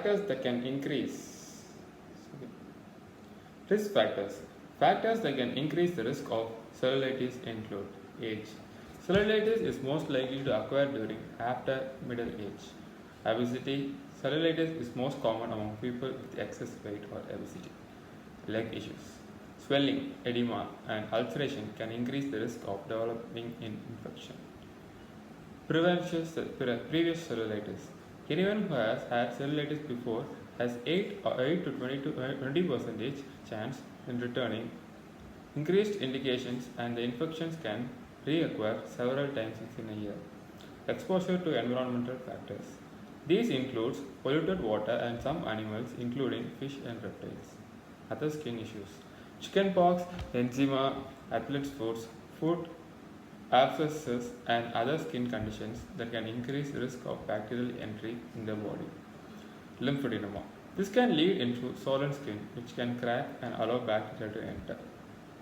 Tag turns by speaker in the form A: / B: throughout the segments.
A: Factors that can increase risk factors. Factors that can increase the risk of cellulitis include age. Cellulitis is most likely to occur during after middle age. Obesity. Cellulitis is most common among people with excess weight or obesity. Leg issues. Swelling, edema, and ulceration can increase the risk of developing an infection. Previous cellulitis. Anyone who has had cellulitis before has 8 to 20% chance in returning. Increased indications and the infections can reoccur several times in a year. Exposure to environmental factors. These include polluted water and some animals including fish and reptiles. Other skin issues. Chickenpox, eczema, athlete's foot abscesses and other skin conditions that can increase the risk of bacterial entry in the body. Lymphadenoma. This can lead into swollen skin which can crack and allow bacteria to enter.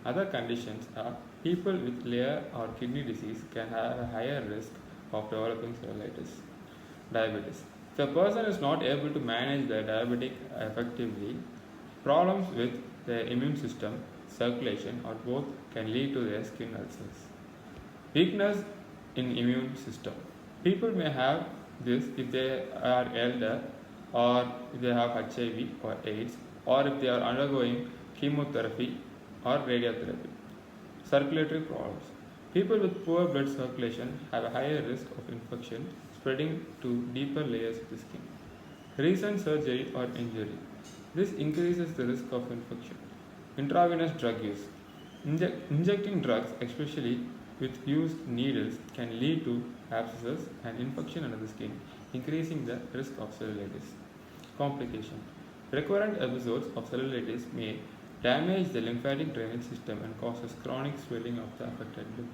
A: Other conditions are people with liver or kidney disease can have a higher risk of developing cellulitis. Diabetes. If a person is not able to manage their diabetic effectively, problems with their immune system, circulation, or both can lead to their skin ulcers. Weakness in immune system. People may have this if they are elder or if they have HIV or AIDS or if they are undergoing chemotherapy or radiotherapy. Circulatory problems. People with poor blood circulation have a higher risk of infection spreading to deeper layers of the skin. Recent surgery or injury. This increases the risk of infection. Intravenous drug use. Injecting drugs, especially with used needles, can lead to abscesses and infection under the skin, increasing the risk of cellulitis. Complication. Recurrent episodes of cellulitis may damage the lymphatic drainage system and causes chronic swelling of the affected limb.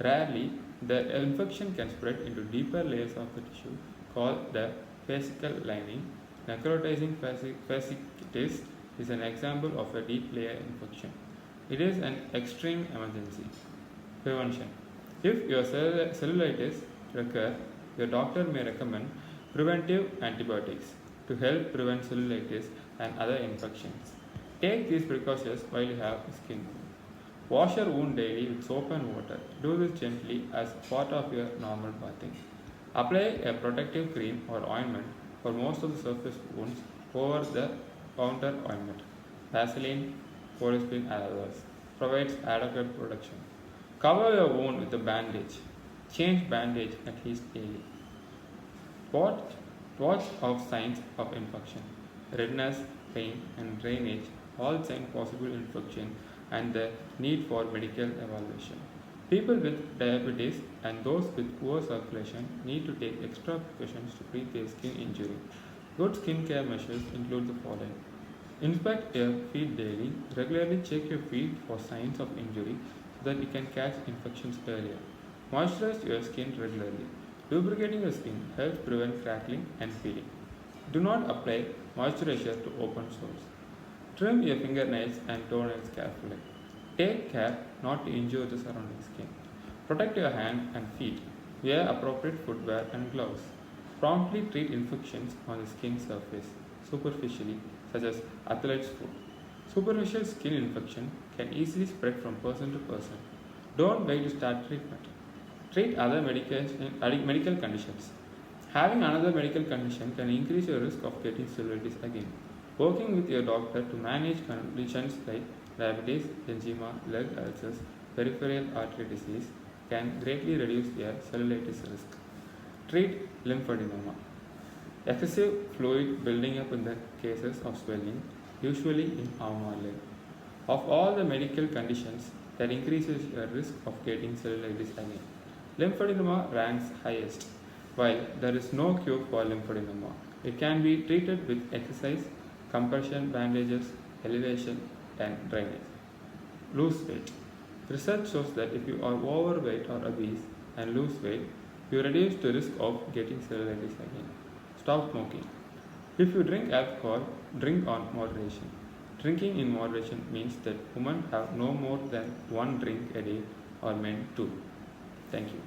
A: Rarely, the infection can spread into deeper layers of the tissue called the fascicle lining. Necrotizing fasciitis is an example of a deep layer infection. It is an extreme emergency. Prevention. If your cellulitis recurs, your doctor may recommend preventive antibiotics to help prevent cellulitis and other infections. Take these precautions while you have skin. Wash your wound daily with soap and water. Do this gently as part of your normal bathing. Apply a protective cream or ointment for most of the surface wounds over the counter ointment. Vaseline, Polyspin, and others provides adequate protection. Cover your wound with a bandage. Change bandage at least daily. Watch of signs of infection. Redness, pain, and drainage all sign possible infection and the need for medical evaluation. People with diabetes and those with poor circulation need to take extra precautions to treat their skin injury. Good skin care measures include the following. Inspect your feet daily. Regularly check your feet for signs of injury so that you can catch infections earlier. Moisturize your skin regularly. Lubricating your skin helps prevent crackling and peeling. Do not apply moisturizer to open sores. Trim your fingernails and toenails carefully. Take care not to injure the surrounding skin. Protect your hands and feet. Wear appropriate footwear and gloves. Promptly treat infections on the skin surface superficially, such as athlete's foot. Superficial skin infection can easily spread from person to person. Don't wait to start treatment. Treat other medical conditions. Having another medical condition can increase your risk of getting cellulitis again. Working with your doctor to manage conditions like diabetes, eczema, leg ulcers, peripheral artery disease can greatly reduce your cellulitis risk. Treat lymphadenoma. Excessive fluid building up in the cases of swelling, usually in arm or leg. Of all the medical conditions that increases your risk of getting cellulitis again, lymphadenoma ranks highest. While there is no cure for lymphadenoma, it can be treated with exercise, compression bandages, elevation, and drainage. Lose weight. Research shows that if you are overweight or obese and lose weight, you reduce the risk of getting cellulitis again. Stop smoking. If you drink alcohol, drink on moderation. Drinking in moderation means that women have no more than one drink a day or men two. Thank you.